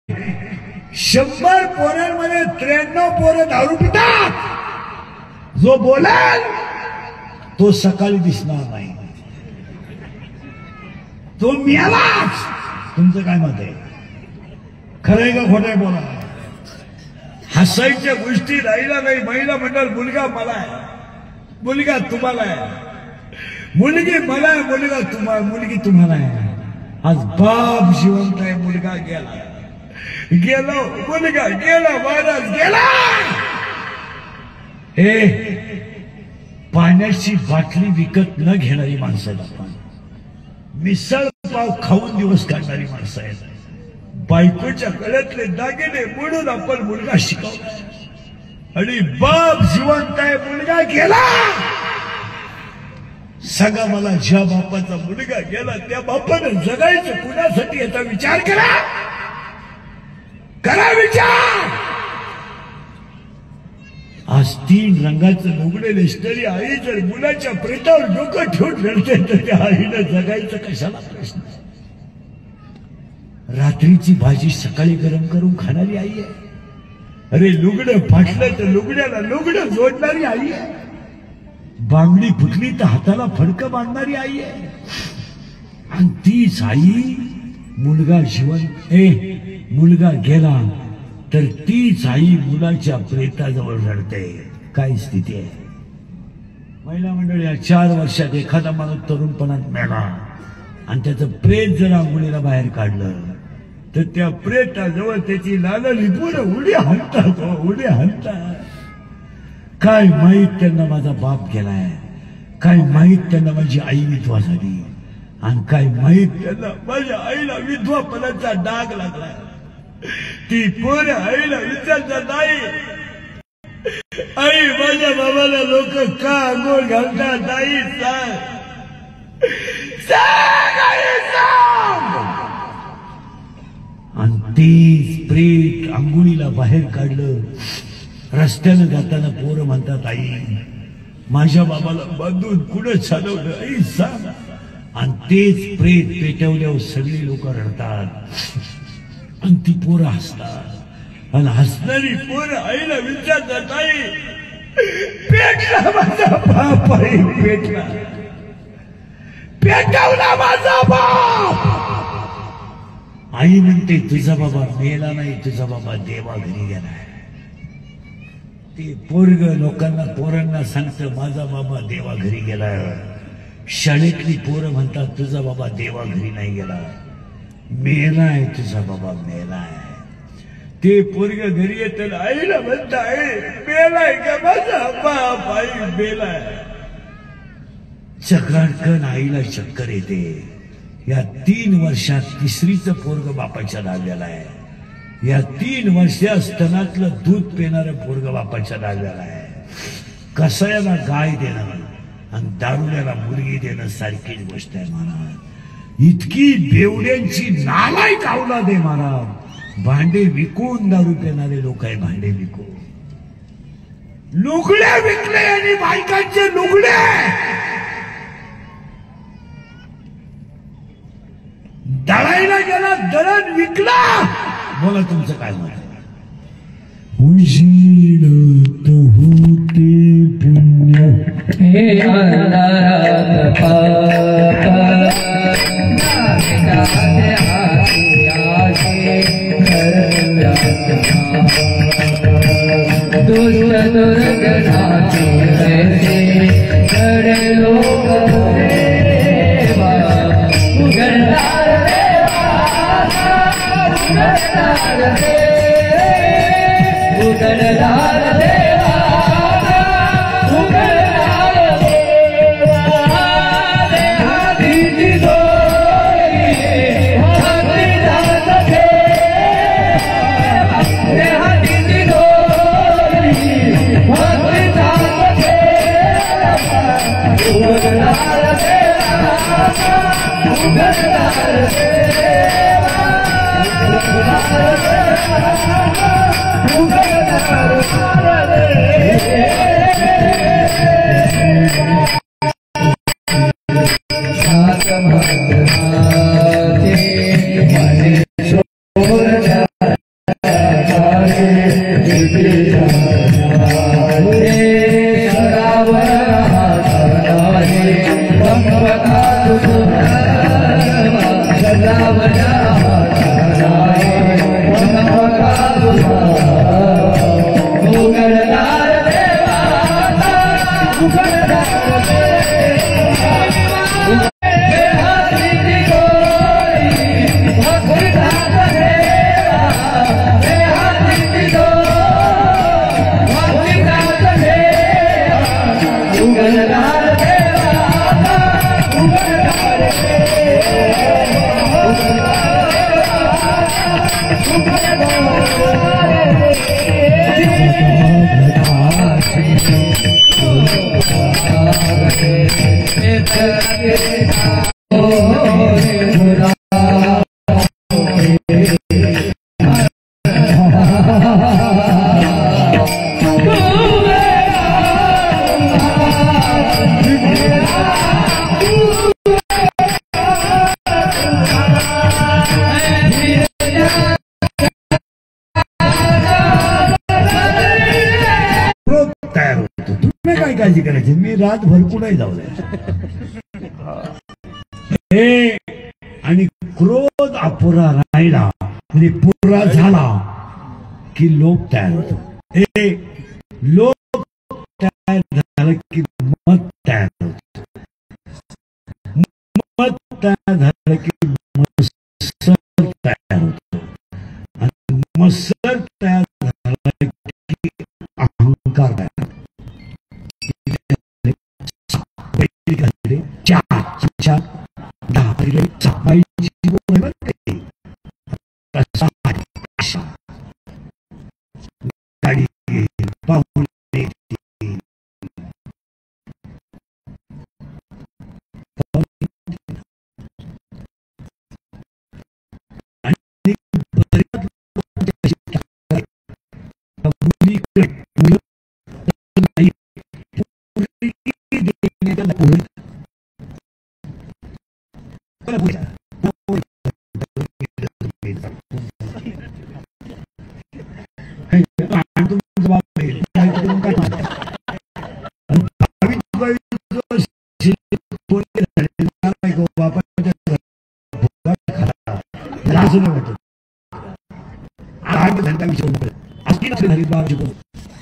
100 पोरांमध्ये 93 पोरं दारू पितात। जो बोलाल तो सकाळी दिसणार नाही, तो मेलाच। तुमचं काय मत आहे? खरंय का खोटंय? बोला। हसायच्या गोष्टी राहिला नाही। महिला मंडळ मुलगा मला आहे, मुलगा तुम्हाला आहे, मुलगी मला आहे, मुलगा तुम्हाला, मुलगी तुम्हाला आहे। आज बाप जिवंत आहे, मुलगा गेला, गेलो मुलगा गेला, महाराज गेला। हे पाण्याची बाटली विकत न घेणारी माणसं आहेत, मिसळ पाव खाऊन दिवस काढणारी माणसं आहेत। बायकोच्या गळ्यातले दागिने मोडून आपण मुलगा शिकवला आणि बाप जिवंत आहे, मुलगा गेला। सगळा मला ज्या बापाचा मुलगा गेला त्या बापानं जगायचं कुणासाठी याचा विचार करा, करा विचार। आज 3 रंगाचं लुगडे नेसणारी आई जर मुलाच्या प्रेतावर डोकं ठेवून रडते तर त्या आईनं जगायचं कशाला? प्रश्न। रात्रीची भाजी सकाळी गरम करून खाणारी आई आहे। अरे लुगडं फाटलं तर लुगड्याला लुगडं जोडणारी आई आहे। बांगडी फुटली तर हाताला फडकं बांधणारी आई आहे। आणि तीच आई मुलगा मुलगा गेला तर तीच आई मुलाच्या प्रेताजवळ रडते। काय स्थिती आहे? महिला मंडळ या 4 वर्षात एखादा माणूस तरुणपणात मेला आणि त्याचं प्रेत जर आंघोळीला बाहेर काढलं तर त्या प्रेताजवळ त्याची लालली पोरं उडी हाणतात, उडी हाणतात। काय माहित त्यांना माझा बाप गेलाय, काय माहित त्यांना माझी आई विधवा झाली, आणि काय माहित त्यांना माझ्या आईला विधवापणाचा डाग लागलाय। ती पोरं आईला विचारतात, नाही आई माझ्या बाबाला लोक का आंघोळ घालतात? आई सांग, आई सांग। आणि तेच प्रेत आंघोळीला बाहेर काढलं। रस्त्यानं जाताना पोरं म्हणतात, आई माझ्या बाबाला बांधून कुठं चालवलं? आई सांग। आणि तेच प्रेत पेटवल्यावर सगळी लोक रडतात आणि ती पोरं हसतात। आणि हसणारी पोरं आईला विचारतात, आई पेटला माझा बाप, आई पेटला, पेटवला माझा बाप। आई म्हणते तुझा बाबा मेला नाही, तुझा बाबा देवा घरी गेलाय। ते पोरग लोकांना पोरांना सांगतं माझा बाबा देवा घरी गेलाय। शाळेतली पोरं म्हणतात तुझा बाबा देवा घरी नाही गेला, मेलाय, तुझा बाबा मेलाय। ते पोरग घरी येतं आईला म्हणतं, आई मेलाय का माझा बाप? आई मेलाय। चक्राटकन आईला चक्कर येते। या 3 वर्षात 3रीचं पोरग बापाच्या लागलेलं आहे। या 3 वर्षात स्तनातलं दूध पिणारं पोरग बापाच्या लागलेलं आहे। कसायाला गाय देणं आणि दारुड्याला मुलगी देणं सारखीच गोष्ट आहे महाराज। इतकी बेवड्यांची नालायक औलाद आहे महाराज। भांडे विकून दारू पिणारे लोक आहे, भांडे विकून लुगडे विकले आणि बायकांचे लुगडे दळायला गेला, दळण विकला। बोला तुमचं काय मत आहे? उजीडत होते पुण्य हे अंधारात दुष्ट दुर्गनाचे खडे लोक उघडणार काळजी करायची मी रातभर कुठे जाऊ हे आणि क्रोध अपुरा राहिला आणि पुरा झाला की लोक तयार होतो हे लोक तयार झालं की मत तयार होत मत तयार झालं की मत्सर तयार होतो आणि मत्सर तयार झाला की अहंकार तयार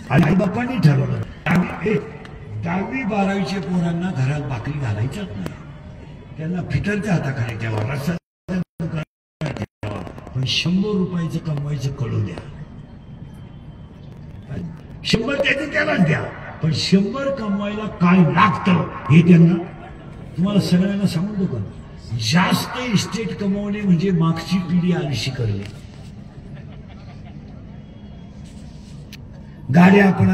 आई बापांनी ठरवलं 10वी 12वीच्या पोरांना घरात भाकरी घालायच्याच नाही त्यांना फिटरच्या हाताखाली ठेवा रस्त्यात पण 100 रुपयाचं कमवायचं कळू द्या 100 त्याचं त्यालाच द्या पण 100 कमवायला काय लागतं हे त्यांना तुम्हाला सगळ्यांना सांगू का जास्त इस्टेट कमवणे म्हणजे मागची पिढी आळशी करणे गाड्या आपण